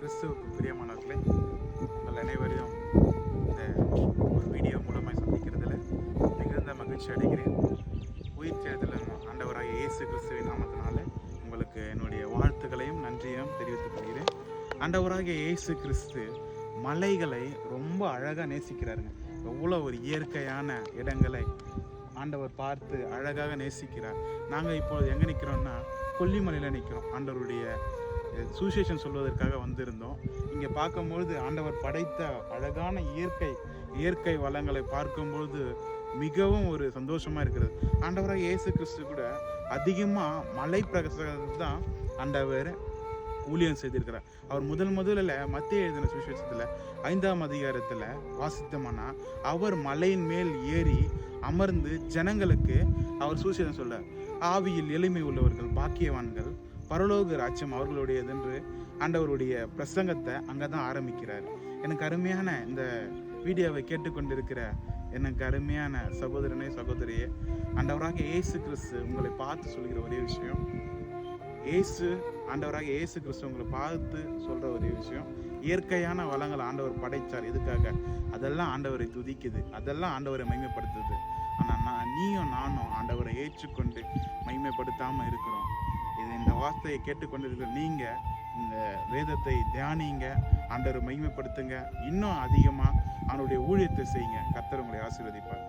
கிறிஸ்துவுக்கு பிரியமானவர்களே, உங்கள் அனைவரையும் இந்த ஒரு வீடியோ மூலமாக சந்திக்கிறதுல மிகுந்த மகிழ்ச்சி அடைகிறேன். உயிர்த்தெழுதலின் ஆண்டவராகிய இயேசு கிறிஸ்துவின் நாமத்தினால உங்களுக்கு என்னுடைய வாழ்த்துக்களையும் நன்றியையும் தெரிவித்துக் கொள்கிறேன். ஆண்டவராகிய இயேசு கிறிஸ்து மலைகளை ரொம்ப அழகாக நேசிக்கிறாருங்க. எவ்வளோ ஒரு இயற்கையான இடங்களை ஆண்டவர் பார்த்து அழகாக நேசிக்கிறார். நாங்கள் இப்பொழுது எங்கே நிற்கிறோம்னா கொல்லிமலையில் நிற்கிறோம். ஆண்டவருடைய சுவிசேஷம் சொல்வதற்காக வந்திருந்தோம். இங்கே பார்க்கும்பொழுது ஆண்டவர் படைத்த அழகான இயற்கை வளங்களை பார்க்கும்பொழுது மிகவும் ஒரு சந்தோஷமாக இருக்கிறது. ஆண்டவராக இயேசு கிறிஸ்து கூட அதிகமாக மலை பிரதேசத்தில் தான் ஆண்டவர் ஊழியம் செய்திருக்கிறார். அவர் முதலில் மத்தேயு எழுதின சுவிசேஷத்தில் 5ஆம் அதிகாரத்தில் வாசித்தோம்னா அவர் மலையின் மேல் ஏறி அமர்ந்து ஜனங்களுக்கு அவர் சுவிசேஷம் சொல்றார். ஆவியில் எளிமை உள்ளவர்கள் பாக்கியவான்கள், பரலோக ராஜ்யம் அவர்களுடையது என்று ஆண்டவருடைய பிரசங்கத்தை அங்கே தான் ஆரம்பிக்கிறார். எனக்கு அருமையான இந்த வீடியோவை கேட்டுக்கொண்டிருக்கிற எனக்கு அருமையான சகோதரனே சகோதரியே, ஆண்டவராக இயேசு கிறிஸ்து உங்களை பார்த்து சொல்கிற ஒரே விஷயம், ஆண்டவராக இயேசு கிறிஸ்து உங்களை பார்த்து சொல்கிற ஒரே விஷயம், இயற்கையான வளங்களை ஆண்டவர் படைத்தார். எதுக்காக? அதெல்லாம் ஆண்டவரை துதிக்குது, அதெல்லாம் ஆண்டவரை மகிமைப்படுத்துது. ஆனால் நீயும் நானும் ஆண்டவரை ஏற்றுக்கொண்டு மகிமைப்படுத்தாமல் இருக்கிறோம். இந்த வார்த்தையை கேட்டுக்கொண்டிருக்கிற நீங்கள் இந்த வேதத்தை தியானிங்க, ஆண்டவரை மகிமைப்படுத்துங்க, இன்னும் அதிகமாக அவனுடைய ஊழியத்தை செய்யுங்க. கர்த்தர் உங்களை ஆசீர்வதிப்பார்.